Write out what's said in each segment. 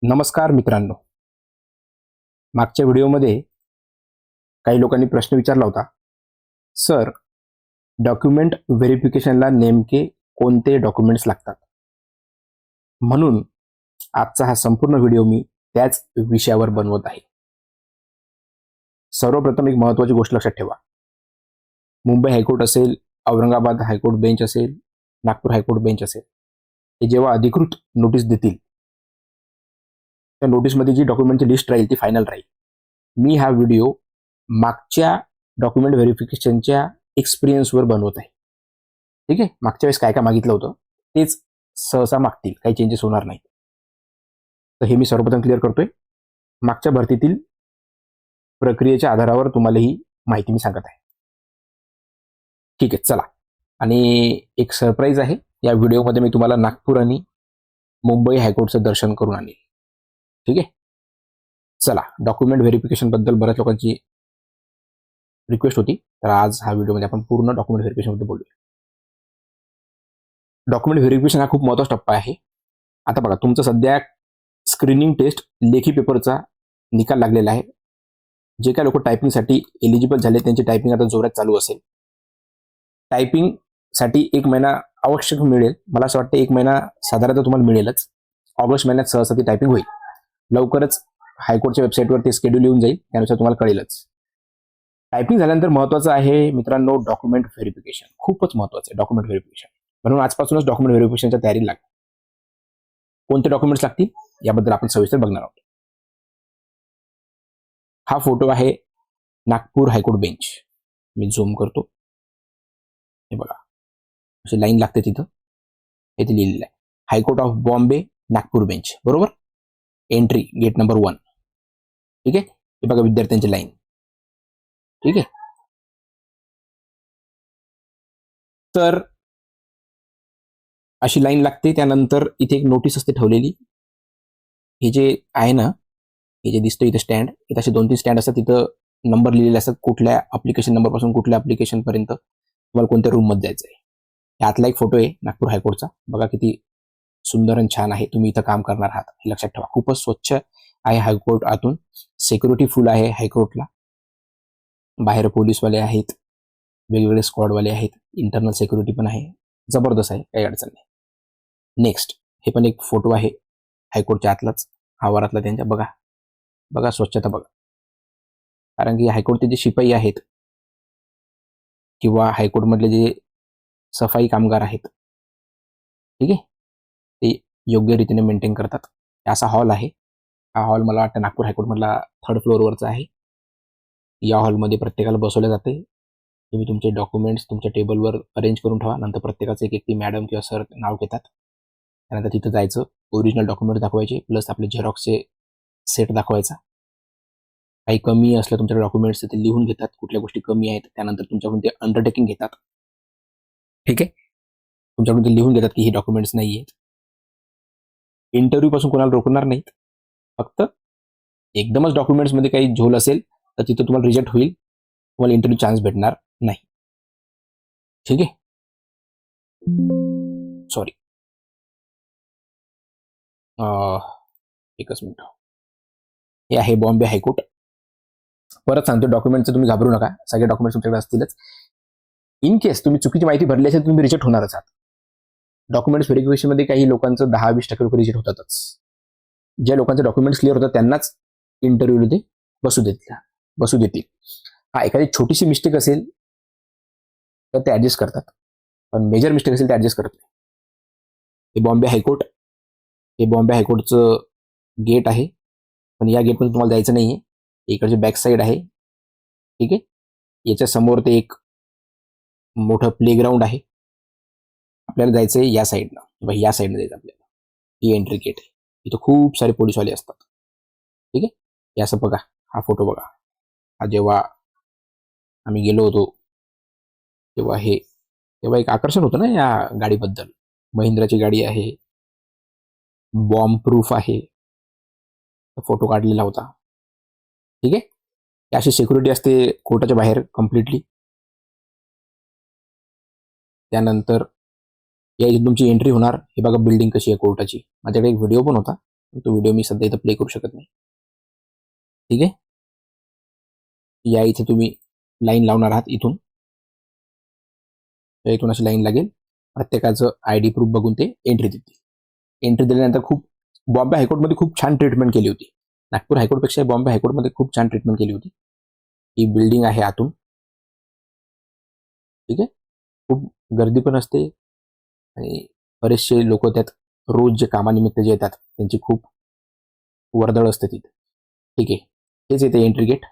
नमस्कार मित्रांनो. मागच्या व्हिडिओमध्ये काही लोकांनी प्रश्न विचारला होता, सर डॉक्युमेंट व्हेरिफिकेशनला नेमके कोणते डॉक्युमेंट्स लागतात. म्हणून आजचा हा संपूर्ण व्हिडिओ मी त्याच विषयावर बनवत आहे. सर्वप्रथम एक महत्त्वाची गोष्ट लक्षात ठेवा. मुंबई हायकोर्ट असेल, औरंगाबाद हायकोर्ट बेंच असेल, नागपूर हायकोर्ट बेंच असेल, हे जेव्हा अधिकृत नोटीस देतील त्या नोटीसमध्ये जी डॉक्युमेंटची लिस्ट राहील ती फायनल राहील. मी हा व्हिडिओ मागच्या डॉक्युमेंट व्हेरिफिकेशनच्या एक्सपिरियन्सवर बनवत आहे. ठीक आहे. मागच्या वेळेस काय काय मागितलं होतं तेच सहसा मागतील, काही चेंजेस होणार नाही. तर हे मी सर्वप्रथम क्लिअर करतोय. मागच्या भरतीतील प्रक्रियेच्या आधारावर तुम्हाला ही माहिती मी सांगत आहे. ठीक आहे, चला. आणि एक सरप्राईज आहे, या व्हिडिओमध्ये मी तुम्हाला नागपूर आणि मुंबई हायकोर्टचं दर्शन करून आणेल. ठीक आहे, चला. डॉक्युमेंट व्हेरिफिकेशन बद्दल बऱ्याच लोकांची रिक्वेस्ट होती, तर आज हा व्हिडिओमध्ये आपण पूर्ण डॉक्युमेंट व्हेरिफिकेशन बद्दल बोलूया. डॉक्युमेंट व्हेरिफिकेशन हा खूप महत्त्वाचा टप्पा आहे. आता बघा, तुमचं सध्या स्क्रीनिंग टेस्ट लेखी पेपरचा निकाल लागलेला आहे. जे काय लोक टायपिंगसाठी एलिजिबल झाले त्यांची टायपिंग आता जोरात चालू असेल. टायपिंगसाठी 1 महिना आवश्यक मिळेल. मला असं वाटतं 1 महिना साधारणतः तुम्हाला मिळेलच. ऑगस्ट महिन्यात सहसा ती टायपिंग होईल. लवकरच हायकोर्टच्या वेबसाईटवर ते शेड्यूल येऊन जाईल, त्यानुसार तुम्हाला कळेलच. टायपिंग झाल्यानंतर महत्त्वाचं आहे मित्रांनो डॉक्युमेंट व्हेरिफिकेशन. खूपच महत्त्वाचं आहे डॉक्युमेंट व्हेरिफिकेशन. म्हणून आजपासूनच डॉक्युमेंट व्हेरिफिकेशनच्या तयारी लागेल. कोणते डॉक्युमेंट्स लागतील याबद्दल आपण सविस्तर बघणार आहोत. हा फोटो आहे नागपूर हायकोर्ट बेंच. मी झूम करतो. हे बघा, अशी लाईन लागते तिथं. इथे लिहिलेलं आहे high court of Bombay Nagpur bench, बरोबर. Entry gate number 1. ठीक आहे. हे बघा विद्यार्थ्यांची लाईन. ठीक आहे. तर अशी लाईन लागते. त्यानंतर इथे एक नोटीस असते ठेवलेली. हे जे आहे ना, हे जे दिसतं इथं स्टँड, इथं असे 2-3 स्टँड असतात. तिथं नंबर लिहिलेले असतात, कुठल्या अप्लिकेशन नंबरपासून कुठल्या अप्लिकेशन पर्यंत तुम्हाला कोणत्या रूममध्ये जायचं आहे. यातला एक फोटो आहे नागपूर हायकोर्टचा. बघा किती सुंदर आणि छान आहे. तुम्ही इथं काम करणार आहात हे लक्षात ठेवा. खूपच स्वच्छ आहे हायकोर्ट आतून. सिक्युरिटी फुल आहे हायकोर्टला. बाहेर पोलीसवाले आहेत, वेगवेगळे स्क्वॉडवाले आहेत, इंटरनल सिक्युरिटी पण आहे. जबरदस्त आहे, काही अडचण नाही. नेक्स्ट, हे पण एक फोटो आहे हायकोर्टच्या आतलाच, आवारातला त्यांच्या. बघा बघा स्वच्छता बघा. कारण की हायकोर्टचे जे शिपाई आहेत किंवा हायकोर्टमधले जे सफाई कामगार आहेत, ठीक आहे, ते योग्य रीतीने मेंटेन करतात. असा हॉल आहे. हा हॉल मला वाटतं नागपूर हायकोर्टमधला 3rd फ्लोअरवरचा आहे. या हॉलमध्ये प्रत्येकाला बसवलं जाते. तुम्ही तुमचे डॉक्युमेंट्स तुमच्या टेबलवर अरेंज करून ठेवा. नंतर प्रत्येकाचं एक ती मॅडम किंवा सर नाव घेतात. त्यानंतर तिथं जायचं, ओरिजिनल डॉक्युमेंट दाखवायचे, प्लस आपले झेरॉक्सचे सेट दाखवायचा. काही कमी असलं तुमच्याकडे डॉक्युमेंट्स ते लिहून घेतात, कुठल्या गोष्टी कमी आहेत. त्यानंतर तुमच्याकडून ते अंडरटेकिंग घेतात. ठीक आहे. तुमच्याकडून ते लिहून घेतात की ही डॉक्युमेंट्स नाही आहेत. इंटरव्ह्यू पासून कोणाला रोखणार नाहीत. फक्त एकदमच डॉक्युमेंट्समध्ये काही झोल असेल तर तिथं तुम्हाला रिजेक्ट होईल, तुम्हाला इंटरव्ह्यू चान्स भेटणार नाही. ठीक आहे. सॉरी, एकच मिनिट. हे आहे बॉम्बे हायकोर्ट. परत सांगतो, डॉक्युमेंटचं तुम्ही घाबरू नका, सगळे डॉक्युमेंट्स तुमच्याकडे असतीलच. इन केस तुम्ही चुकीची माहिती भरली असेल तुम्ही रिजेक्ट होणारच आहात. डॉक्युमेंट्स व्हेरिफिकेशनमध्ये काही लोकांचं 10-20% लोक रिजेक्ट होतातच. ज्या लोकांचे डॉक्युमेंट्स क्लिअर होतात त्यांनाच इंटरव्ह्यूमध्ये बसू देतील. हा, एखादी छोटीशी मिस्टेक असेल तर ते ॲडजस्ट करतात, पण मेजर मिस्टेक असेल ते ॲडजस्ट करत नाही. हे बॉम्बे हायकोर्ट, हे बॉम्बे हायकोर्टचं गेट आहे. पण या गेटमध्ये तुम्हाला जायचं नाही आहे. इकडची बॅक साईड आहे. ठीक आहे. याच्या समोर ते एक मोठं प्लेग्राऊंड आहे. आपल्याला जायचं आहे या साईडनं, किंवा या साईडनं जायचं आपल्याला. ही एंट्री गेट आहे. इथं खूप सारे पोलीसवाले असतात. ठीक आहे. हे असं बघा, हा फोटो बघा. हा जेव्हा आम्ही गेलो होतो तेव्हा एक आकर्षण होतं ना या गाडीबद्दल. महिंद्राची गाडी आहे, बॉम्ब प्रूफ आहे. फोटो काढलेला होता. ठीक आहे. अशी सिक्युरिटी असते कोर्टाच्या बाहेर कम्प्लिटली. त्यानंतर या इथे तुमची एंट्री होणार. हे बघा बिल्डिंग कशी आहे कोर्टाची. माझ्याकडे एक व्हिडिओ पण होता, तो व्हिडिओ मी सध्या इथं प्ले करू शकत नाही. ठीक आहे, या इथे तुम्ही लाईन लावणार आहात इथून अशी लाईन लागेल. प्रत्येकाचं ID प्रूफ बघून ते एंट्री देतील. एंट्री दिल्यानंतर बॉम्बे हायकोर्टमध्ये खूप छान ट्रीटमेंट केली होती. नागपूर हायकोर्टपेक्षा बॉम्बे हायकोर्टमध्ये खूप छान ट्रीटमेंट केली होती. ही बिल्डिंग आहे आतून. ठीक आहे, खूप गर्दी पण असते आणि बरेचसे लोक त्यात रोज जे कामानिमित्त जे येतात त्यांची खूप वर्दळ असते तिथे. ठीक आहे, हेच येते एंट्री गेट.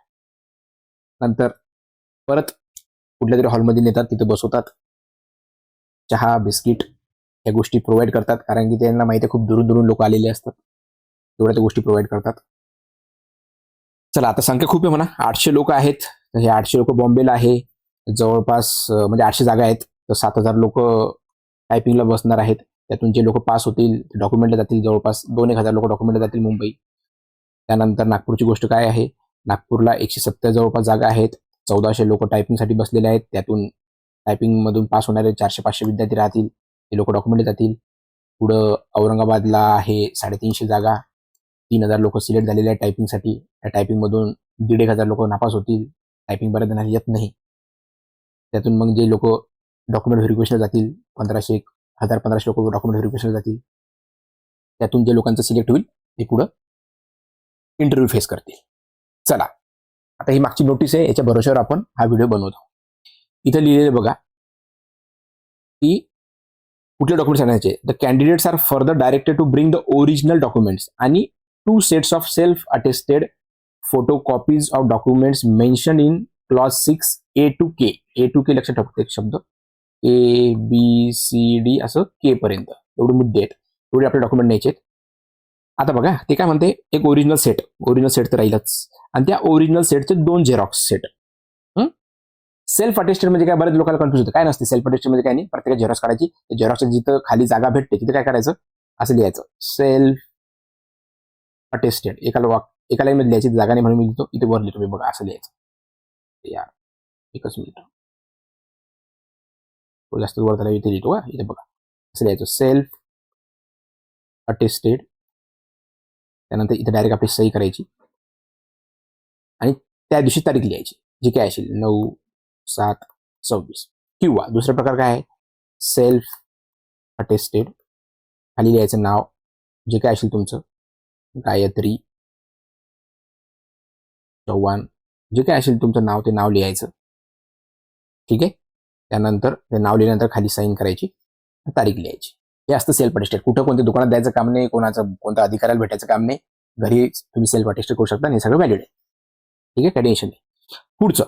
नंतर परत कुठल्या तरी हॉलमध्ये नेतात, तिथे बसवतात. चहा बिस्किट या गोष्टी प्रोव्हाइड करतात, कारण की त्यांना माहिती आहे खूप दुरून दुरून लोक आलेले असतात, तेवढ्या त्या गोष्टी प्रोव्हाइड करतात. चला, आता संख्या खूप आहे म्हणा, 800 लोक आहेत. तर हे 800 लोक बॉम्बेला आहे. जवळपास म्हणजे 800 जागा आहेत, तर 7000 लोक टायपिंगला बसणार आहेत. त्यातून जे लोक पास होतील ते डॉक्युमेंटला जातील. जवळपास 2-1000 लोक डॉक्युमेंटला जातील मुंबई. त्यानंतर नागपूरची गोष्ट काय आहे, नागपूरला 170 जवळपास जागा आहेत. 1400 लोक टायपिंगसाठी बसलेले आहेत. त्यातून टायपिंगमधून पास होणारे 400-500 विद्यार्थी राहतील, ते लोक डॉक्युमेंटला जातील. पुढं औरंगाबादला आहे 350 जागा. 3000 लोक सिलेक्ट झालेले आहेत टायपिंगसाठी. त्या टायपिंगमधून 1500 लोक नापास होतील, टायपिंग बऱ्याच जणांना येत नाही. त्यातून मग जे लोक डॉक्युमेंट व्हेरिफिकेशनला जातील, 1500 लोक डॉक्युमेंट व्हेरिफिकेशनला जातील. त्यातून जे लोकांचं सिलेक्ट होईल ते पुढं इंटरव्ह्यू फेस करतील. चला, आता ही मागची नोटीस आहे, याच्या भरोश्यावर आपण हा व्हिडिओ बनवतो. इथं लिहिलेलं बघा की कुठले डॉक्युमेंट्स आणायचे. The candidates are further directed to bring the original documents आणि 2 sets of self attested photo copies of documents mention in clause 6 A to K. A to K लक्षात ठेवा, एक शब्द ABCD असं K पर्यंत एवढे मुद्दे आहेत, एवढे आपले डॉक्युमेंट न्यायचे आहेत. आता बघा ते काय म्हणते, एक ओरिजिनल सेट तर राहीलच, आणि त्या ओरिजिनल सेटचे 2 झेरॉक्स सेट. सेल्फ अटेस्टेड म्हणजे काय, बरेच लोकांना कन्फ्युज होतं. काय नसते सेल्फ अटेस्टेड म्हणजे काय नाही, प्रत्येक झेरॉक्स काढायची. झेरॉक्सच्या जिथं खाली जागा भेटते तिथे काय करायचं, असं लिहायचं सेल्फ अटेस्टेड. एका लाईन मध्ये लिहायची, जागा नाही म्हणून मी लिहितो, इथे वर लिहितो मी बघा, असं लिहायचं. यार एकच मिनिट, जास्त वर त्याला इथे लिहितो, इथे बघा असं लिहायचं सेल्फ अटेस्टेड. त्यानंतर इथे डायरेक्ट आपली सही करायची आणि त्या दिवशी तारीख लिहायची, जी काय असेल 9/7/26. किंवा दुसरा प्रकार काय आहे, सेल्फ अटेस्टेड. खाली लिहायचं नाव, जे काय असेल तुमचं, गायत्री चव्हाण, जे काय असेल तुमचं नाव, ते नाव लिहायचं. ठीक आहे, त्यानंतर ते नाव लिहिल्यानंतर खाली साईन करायची, तारीख लिहायची. हे असतं सेल्फ अटेस्टेड. कुठं कोणत्या दुकानात द्यायचं काम नाही, कोणत्या अधिकाऱ्याला भेटायचं काम नाही, घरी तुम्ही सेल्फ अटेस्टेड करू शकता आणि हे सगळं व्हॅलिड आहे. ठीक आहे, काय टेन्शन नाही. पुढचं,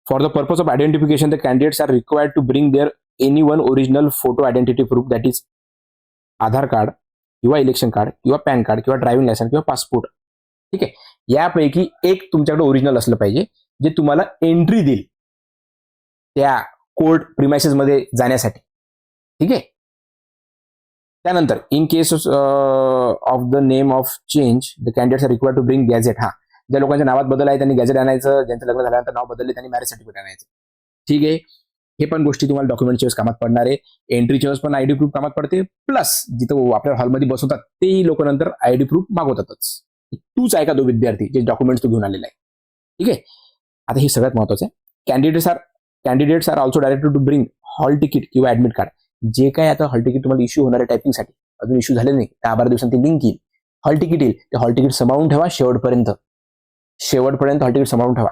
for the purpose of identification the candidates are required to bring their any one original photo identity proof, that is Aadhaar card किंवा इलेक्शन कार्ड किंवा पॅन कार्ड किंवा ड्रायव्हिंग लायसन्स किंवा पासपोर्ट. ठीक आहे, यापैकी एक तुमच्याकडे ओरिजिनल असलं पाहिजे, जे तुम्हाला एंट्री देईल त्या कोर्ट प्रिमायसेस मध्ये जाण्यासाठी. ठीक आहे, त्यानंतर in case of the name of change the candidates are required to bring gazette. ज्या लोकांच्या नावात बदल आहे त्यांनी गॅझेट आणायचं, ज्यांचं लग्न झाल्यानंतर नाव बदलले त्यांनी मॅरेज सर्टिफिकेट आणायचं. ठीक आहे, हे पण गोष्टी तुम्हाला डॉक्युमेंटच्या वेळेस कामात पडणार आहे. एंट्रीच्या वेळेस पण ID प्रूफ कामात पडते, प्लस जिथं आपल्या हॉलमध्ये बसवतात तेही लोक नंतर ID प्रूफ मागवतातच. तूच आहे का तो विद्यार्थी जे डॉक्युमेंट्स तू घेऊन आलेला आहे. ठीक आहे, आता हे सगळ्यात महत्वाचं आहे. Candidates are also directed to bring hall ticket किंवा ऍडमिट कार्ड. जे काय आता हॉल तिकीट तुम्हाला इश्यू होणार आहे टायपिंगसाठी, अजून इश्यू झाले नाही, 10-12 दिवसांनी ती लिंक येईल, हॉल तिकीट येईल. ते हॉल तिकीट सांभाळून ठेवा शेवटपर्यंत हॉल तिकीट सांभाळून ठेवा.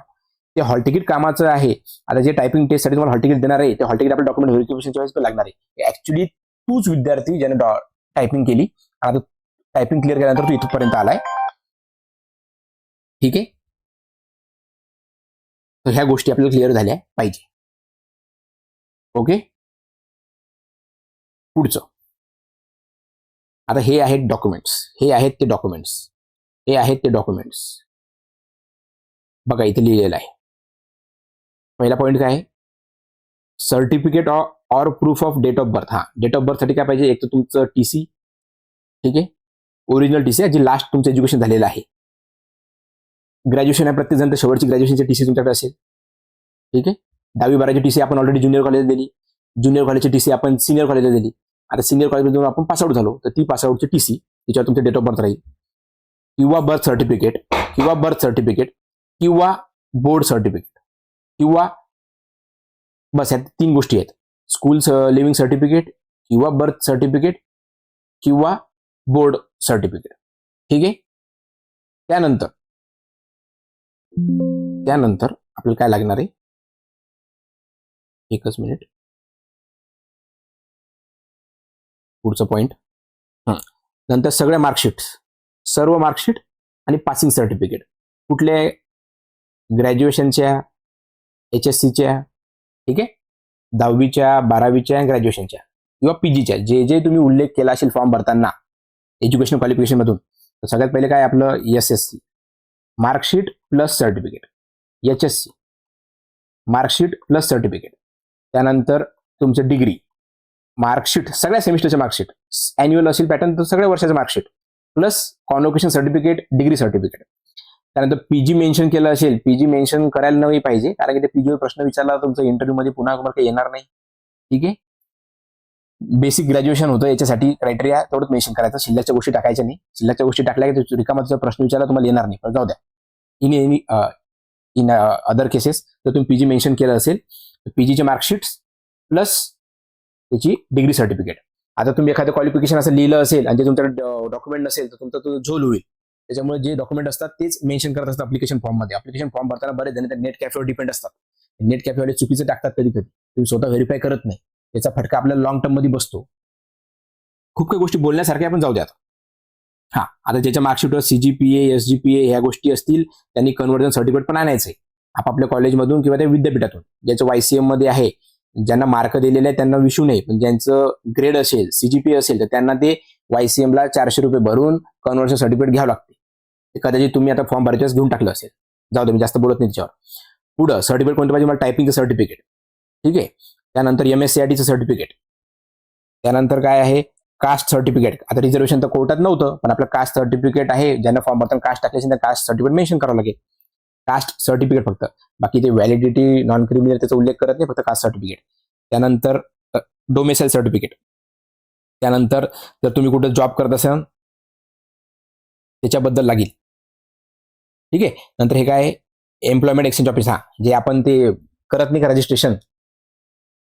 ते हॉल तिकीट कामाचं आहे. आता जे टायपिंग टेस्टसाठी तुम्हाला हॉल तिकीट देणार आहे, ते हॉल तिकीट आपल्या डॉक्युमेंट व्हेरिफिकेशनच्या वेळेस लागणार आहे. ऍक्च्युली तूच विद्यार्थी ज्याने टायपिंग केली, आता टायपिंग क्लिअर केल्यानंतर तू इथपर्यंत आलाय. ठीक आहे, तर ह्या गोष्टी आपल्याला क्लिअर झाल्या पाहिजे. ओके, पुढचं, आता हे आहेत डॉक्युमेंट्स, हे आहेत ते डॉक्युमेंट्स. बघा इथे लिहिलेलं आहे. पहिला पॉईंट काय आहे, certificate or proof of date of birth. Date of बर्थसाठी काय पाहिजे, एक तर तुमचं TC. ठीक आहे, ओरिजिनल TC आहे, जे लास्ट तुमचं एज्युकेशन झालेलं आहे. ग्रॅज्युएशन आहे प्रत्येक जण, तर शेवटची ग्रॅज्युएशनची TC तुमच्याकडे असेल. ठीक आहे, 10वी-12वी TC आपण ऑलरेडी ज्युनियर कॉलेजला दिली, ज्युनियर कॉलेजची TC आपण सिनियर कॉलेजला दिली. आता सिनियर कॉलेजमधून आपण पासआउट झालो, तर ती पासआउटची TC त्याच्यावर तुमचं डेट ऑफ बर्थ राहील, किंवा बर्थ सर्टिफिकेट, किंवा बर्थ सर्टिफिकेट, किंवा बोर्ड सर्टिफिकेट, किंवा बस ह्या 3 गोष्टी आहेत. स्कूल लिव्हिंग सर्टिफिकेट, किंवा बर्थ सर्टिफिकेट, किंवा बोर्ड सर्टिफिकेट. ठीक आहे. त्यानंतर आपल्याला काय लागणार आहे, एकच मिनिट, पुढचं पॉइंट. नंतर सगळ्या मार्कशीट, सर्व मार्कशीट आणि पासिंग सर्टिफिकेट, कुठल्या ग्रॅज्युएशनच्या, HSCच्या, ठीक आहे, 10वीच्या, 12वीच्या, ग्रॅज्युएशनच्या किंवा PGच्या, जे जे तुम्ही उल्लेख केला असेल फॉर्म भरताना एज्युकेशन क्वालिफिकेशन मधून. तर सगळ्यात पहिले काय आपलं SSC marksheet plus certificate, HSC marksheet plus certificate. त्यानंतर तुमचं डिग्री मार्कशीट, सगळ्या सेमिस्टरचे मार्कशीट, अॅन्युअल असेल पॅटर्न तर सगळ्या वर्षाचं marksheet plus convocation certificate, degree certificate. त्यानंतर PG मेन्शन केलं असेल, PG मेन्शन करायला नाही पाहिजे, कारण की ते PG वर प्रश्न विचारला तुमचा इंटरव्ह्यू मध्ये पुन्हा तुम्हाला काही येणार नाही. ठीक आहे. बेसिक ग्रॅज्युएशन होतं, याच्यासाठी क्रायटेरिया तेवढंच मेन्शन करायचं, शिल्लकच्या गोष्टी टाकायच्या नाही. शिल्लकच्या गोष्टी टाकल्या की रिकामाचा प्रश्न विचारला तुम्हाला येणार नाही, पण जाऊ द्या. इन अदर केसेस जर तुम्ही PG मेन्शन केलं असेल तर PGचे मार्कशीट्स प्लस त्याची डिग्री सर्टिफिकेट. आता तुम्ही एखादं क्वालिफिकेशन असं लिहिलं असेल आणि जे तुमच्याकडे डॉक्युमेंट नसेल तर तुमचा तो झोल होईल. त्याच्यामुळे जे डॉक्युमेंट असतात तेच मेन्शन करत असतात अप्लिकेशन फॉर्ममध्ये. अप्लिकेशन फॉर्म भरताना बरेच जण नेट कॅफेवर डिपेंड असतात. नेट कॅफेवाले चुकीचं टाकतात कधी कधी, तुम्ही स्वतः व्हेरीफाय करत नाही, त्याचा फटका आपल्याला लॉंग टर्म मध्ये बसतो. खूप काही गोष्टी बोलण्यासारख्या आपण जाऊ द्यात. आता ज्याच्या मार्कशीटवर CGPA, SGPA ह्या गोष्टी असतील त्यांनी कन्व्हर्जन सर्टिफिकेट पण आणायचंय आपापल्या कॉलेजमधून किंवा त्या विद्यापीठातून. ज्याचं YCM मध्ये आहे, ज्यांना मार्क दिलेले आहेत त्यांना विषू नाही, पण ज्यांचं ग्रेड असेल, CGPA असेल तर त्यांना ते YCM ला 400 रुपये भरून कन्व्हर्जन सर्टिफिकेट घ्यावं लागते. कदाचित तुम्ही आता फॉर्म भरायच्याच घेऊन टाकलं असेल, जाऊ दे मी जास्त बोलत नाही त्याच्यावर. पुढं सर्टिफिकेट कोणतं पाहिजे, मला टायपिंगचं सर्टिफिकेट. ठीक आहे. त्यानंतर MSCITचं सर्टिफिकेट. त्यानंतर काय आहे, कास्ट सर्टिफिकेट. आता रिझर्वेशन तर कोर्टात नव्हतं, पण आपलं कास्ट सर्टिफिकेट आहे, ज्यांना फॉर्म भरताना कास्ट टाकले असेल तर कास्ट सर्टिफिकेट मेन्शन करावं लागेल. कास्ट सर्टिफिकेट फक्त, बाकी ते व्हॅलिडिटी नॉन क्रिमिनल त्याचा उल्लेख करत नाही, फक्त कास्ट सर्टिफिकेट. त्यानंतर डोमेसाईल सर्टिफिकेट. त्यानंतर जर तुम्ही कुठे जॉब करत असाल त्याच्याबद्दल लागेल. ठीक आहे. नंतर हे काय, एम्प्लॉयमेंट एक्सचेंज ऑफिस, जे आपण ते करत नाही का रजिस्ट्रेशन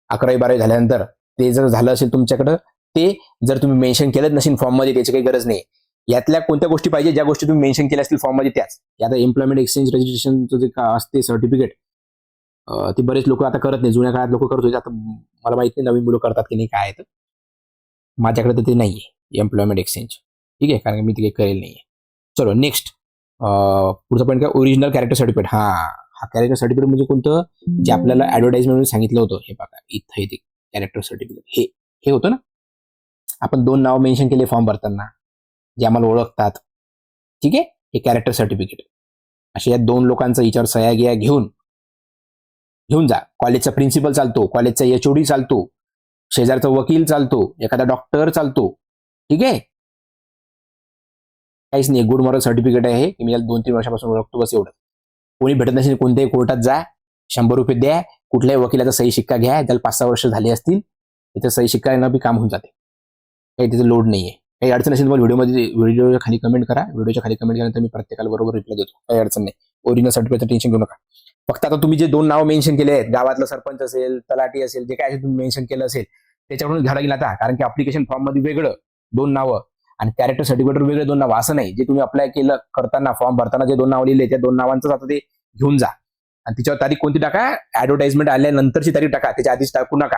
11वी 12वी झाल्यानंतर, ते जर झालं असेल तुमच्याकडं, ते जर तुम्ही मेन्शन केलं नसेल फॉर्म मध्ये त्याची काही गरज नाही. यातल्या कोणत्या गोष्टी पाहिजे, ज्या गोष्टी तुम्ही मेन्शन केल्या असतील फॉर्म मध्ये त्याच. आता एम्प्लॉयमेंट एक्सचेंज रजिस्ट्रेशनचं जे असते सर्टिफिकेट, ते बरेच लोक आता करत नाही. जुन्या काळात लोक करत होते, आता मला माहित नाही नवीन मुलं करतात की नाही काय आहे. माझ्याकडे तर ते नाहीये एम्प्लॉयमेंट एक्सचेंज. ठीक आहे, कारण मी ते काही करेल नाहीये. चलो नेक्स्ट, पुढचा पॉईंट काय, ओरिजिनल कॅरेक्टर सर्टिफिकेट. हा कॅरेक्टर सर्टिफिकेट म्हणजे कोणतं, जे आपल्याला ऍडव्हर्टाइजमेंट सांगितलं होतं. हे बघा इथं हे कॅरेक्टर सर्टिफिकेट हे होतं ना, आपण 2 नाव मेन्शन केले फॉर्म भरताना, जे आम्हाला ओळखतात. ठीक आहे, हे कॅरेक्टर सर्टिफिकेट. अशा या 2 लोकांचा विचार सह्या घ्या, घेऊन जा. कॉलेजचा प्रिन्सिपल चालतो, कॉलेजचा HOD चालतो, शेजारचा वकील चालतो, एखादा डॉक्टर चालतो. ठीक आहे, काहीच नाही. गुड मॉरल सर्टिफिकेट आहे की मी याला 2-3 वर्षापासून ओळखतो, बस एवढं. कोणी भेटत नसेल कोणत्याही कोर्टात जा, 100 रुपये द्या, कुठल्याही वकिलाचा सही शिक्का घ्या, ज्याला 5-6 वर्ष झाली असतील, त्याचा सही शिक्का येणं बी काम होऊन जाते. काही त्याचं लोड नाहीये. काही अडचण असेल तुम्हाला व्हिडिओच्या खाली कमेंट करा. व्हिडिओच्या खाली कमेंट केल्यानंतर मी प्रत्येकाला बरोबर रिप्लाय देतो. काही अडचण नाही. ओरिजिनल सर्टिफिकेटचं टेन्शन घेऊ नका. फक्त आता तुम्ही जे 2 नाव मेन्शन केले आहेत, गावातला सरपंच असेल, तलाठी असेल, जे काय तुम्ही मेन्शन केलं असेल त्याच्यावरून घ्यावं लागेल आता. कारण की अप्लिकेशन फॉर्म मध्ये वेगळं 2 नावं आणि कॅरेक्टर सर्टिफिकेटवर वेगळे 2 नावं, असं नाही. जे तुम्ही अप्लाय केलं करताना फॉर्म भरताना जे 2 नावं लिहिले त्या 2 नावांचंच आता ते घेऊन जा आणि त्याच्यावर तारीख कोणती टाका, ऍडव्हर्टाइजमेंट आल्यानंतरची तारीख टाका, त्याच्या आधीच टाकू नका.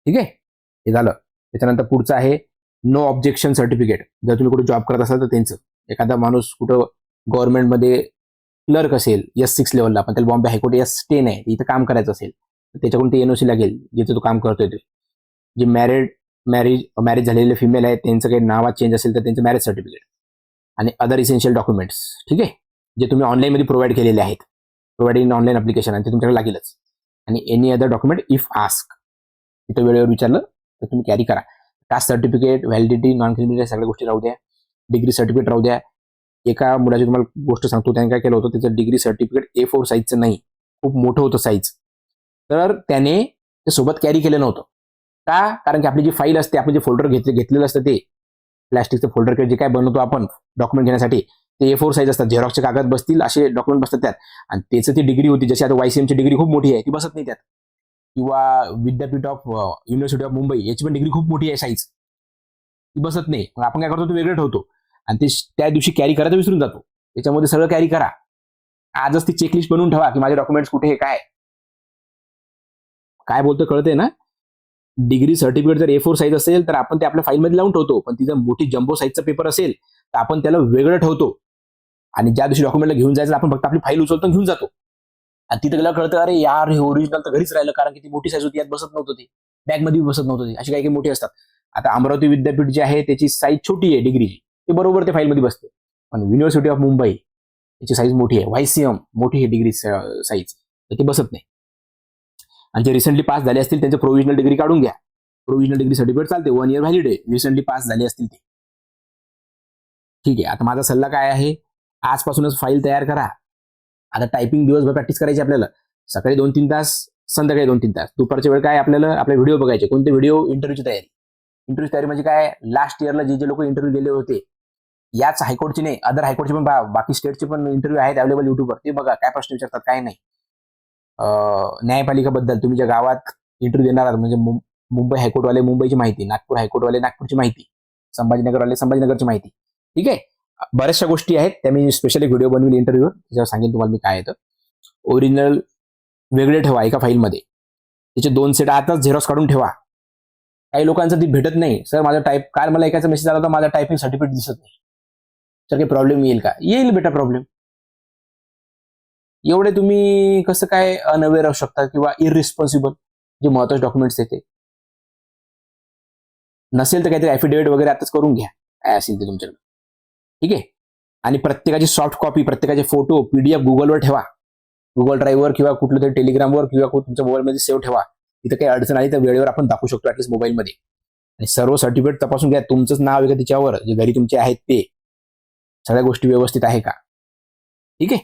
ठीक आहे, हे झालं. त्याच्यानंतर पुढचं आहे नो ऑब्जेक्शन सर्टिफिकेट. जर तुम्ही कुठे जॉब करत असाल तर त्यांचं, एखादा माणूस कुठं गव्हर्नमेंटमध्ये क्लर्क असेल S6 लेवलला, पण त्याला बॉम्बे हायकोर्ट S10 आहे, इथं काम करायचं असेल तर त्याच्याकडून ते NOC लागेल, जिथे तो काम करतोय ते. जे मॅरेज झालेले फिमेल आहेत त्यांचं काही नावात चेंज असेल तर त्यांचं मॅरेज सर्टिफिकेट आणि अदर इसेन्शियल डॉक्युमेंट्स. ठीक आहे, जे तुम्ही ऑनलाईनमध्ये प्रोव्हाइड केलेले आहेत, प्रोव्हाइड इन ऑनलाईन अप्लिकेशन, आणि ते तुमच्याकडे लागेलच. आणि any other document if ask, तिथं वेळेवर विचारलं तर तुम्ही कॅरी करा. Caste certificate, validity, non criminal सगळ्या गोष्टी राहू द्या. डिग्री सर्टिफिकेट राहू द्या. एका मुलाची तुम्हाला गोष्ट सांगतो, त्याने काय केलं होतं, त्याचं डिग्री सर्टिफिकेट A4 साईजचं नाही, खूप मोठं होतं साईज, तर त्याने ते सोबत कॅरी केलं नव्हतं. का? कारण की आपली जी फाईल असते, आपण जे फोल्डर घेतलेलं असतं ते प्लॅस्टिकचं फोल्डर किंवा जे काय बनवतो आपण डॉक्युमेंट घेण्यासाठी ते A4 साईज असतात. झेरॉक्सचे कागद बसतील असे डॉक्युमेंट बसतात त्यात. आणि त्याचं ती डिग्री होती, जशी आता YCMची डिग्री खूप मोठी आहे, ती बसत नाही त्यात. किंवा विद्यापीठ ऑफ युनिव्हर्सिटी ऑफ मुंबई याची पण डिग्री खूप मोठी आहे साईज, ती बसत नाही. मग आपण काय करतो, ते वेगळं ठेवतो आणि ते त्या दिवशी कॅरी करायचं विसरून जातो. त्याच्यामध्ये सगळं कॅरी करा. आजच ती चेकलिस्ट बनवून ठेवा की माझे डॉक्युमेंट्स कुठे आहे, काय बोलतो कळते ना. डिग्री सर्टिफिकेट जर A4 साईज असेल तर आपण ते आपल्या फाईलमध्ये लावून ठेवतो, पण ती जर मोठी जम्बो साईजचा पेपर असेल तर आपण त्याला वेगळं ठेवतो. आणि ज्या दिवशी डॉक्युमेंटला घेऊन जायचं आपण फक्त आपली फाईल उचलतो घेऊन जातो. आणि तिथे गेल्यावर कळतं, अरे यार हे ओरिजिनल तर घरीच राहिलं, कारण की ती मोठी साईज होती, यात बसत नव्हतं, ते बॅगमध्ये बसत नव्हतं. ते अशी काही काही मोठी असतात. आता अमरावती विद्यापीठ जे आहे त्याची साईज छोटी आहे डिग्रीची, ते बरोबर ते फाईलमध्ये बसते. पण युनिव्हर्सिटी ऑफ मुंबई याची साईज मोठी आहे, YCM मोठी आहे डिग्री साईज, तर ती बसत नाही. आणि जे रिसेंटली पास झाले असतील त्यांचे प्रोव्हिजनल डिग्री काढून घ्या. प्रोव्हिजनल डिग्री सर्टिफिकेट चालते, 1 इयर व्हॅलिड आहे, रिसेंटली पास झाले असतील ते. ठीक आहे. आता माझा सल्ला काय आहे, आजपासूनच फाईल तयार करा. आता टायपिंग दिवसभर प्रॅक्टिस करायची आपल्याला. सकाळी 2-3 तास, संध्याकाळी 2-3 तास. दुपारच्या वेळ काय आपल्याला आपले व्हिडिओ बघायचे. कोणते व्हिडिओ? इंटरव्ह्यूची तयारी. इंटरव्ह्यूची तयारी म्हणजे काय, लास्ट इयरला जे लोक इंटरव्ह्यू दिले होते, याच हायकोर्टचे नाही, अदर हायकोर्टचे पण बाकी स्टेटचे पण इंटरव्ह्यू आहेत अवेलेबल युट्यूबवर, ते बघा काय प्रश्न विचारतात काय नाही. न्यायपालिकाबद्दल तुम्ही ज्या गावात इंटरव्ह्यू देणार आहात, म्हणजे मुंबई हायकोर्टवाले मुंबईची माहिती, नागपूर हायकोर्टवाले नागपूरची माहिती, संभाजीनगरवाले संभाजीनगरची माहिती. ठीक आहे. बऱ्याचशा गोष्टी आहेत त्या मी स्पेशली व्हिडिओ बनवली इंटरव्ह्यूवर, त्याच्यावर सांगेन तुम्हाला मी काय येतं. ओरिजिनल वेगळे ठेवा एका फाईलमध्ये, त्याचे 2 सेट आताच झेरॉक्स काढून ठेवा. काही लोकांचं ती भेटत नाही. सर माझा काल मला एकाचा मेसेज आला होता, माझा टायपिंग सर्टिफिकेट दिसत नाही. तर काही प्रॉब्लेम येईल का? येईल बेटा प्रॉब्लेम. एवढे तुम्ही कसं काय अनअवेअर असू शकता किंवा इररिस्पॉन्सिबल, जे महत्वाचे डॉक्युमेंट्स येते नसेल तर काहीतरी ॲफिडेव्हिट वगैरे आताच करून घ्या, काय असेल ते तुमच्याकडे. ठीक आहे. आणि प्रत्येकाची सॉफ्ट कॉपी, प्रत्येकाचे फोटो PDF गुगलवर ठेवा, गुगल ड्राईव्हवर किंवा कुठलं तरी टेलिग्रामवर किंवा तुमच्या मोबाईलमध्ये सेव्ह ठेवा. तिथे काही अडचण आली तर वेळेवर आपण दाखवू शकतो ऍटलीस्ट मोबाईलमध्ये. आणि सर्व सर्टिफिकेट तपासून घ्या, तुमचंच नाव आहे का त्याच्यावर, जे घरी तुमचे आहेत ते सगळ्या गोष्टी व्यवस्थित आहे का. ठीक आहे.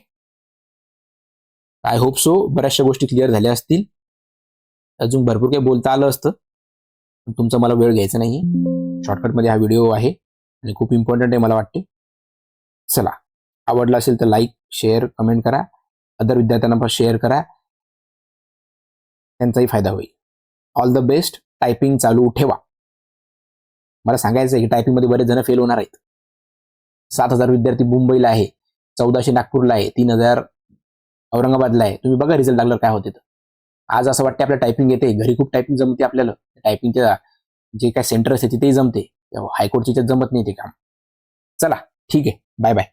आय होप सो बऱ्याचशा गोष्टी क्लिअर झाल्या असतील. अजून भरपूर काही बोलता आलं असतं, पण तुमचा मला वेळ घ्यायचा नाही. शॉर्टकटमध्ये हा व्हिडिओ आहे आणि खूप इम्पॉर्टंट आहे मला वाटते. चला, आवडला असेल तर लाईक, शेअर, कमेंट करा. अदर विद्यार्थ्यांना पण शेअर करा, त्यांचाही फायदा होईल. All the best. टायपिंग चालू ठेवा. मला सांगायचं आहे की टायपिंगमध्ये बरेच जण फेल होणार आहेत. 7,000 विद्यार्थी मुंबईला आहे, 1400 नागपूरला आहे, 3,000 औरंगाबादला आहे. तुम्ही बघा रिझल्ट लागल्यावर काय होते. आज असं वाटतं आपल्याला टायपिंग येते, घरी खूप टायपिंग जमते आपल्याला. टायपिंगच्या जे काय सेंटर असते तिथेही जमते, हायकोर्टच्या जमत नाही ते काम. चला ठीक आहे, बाय बाय.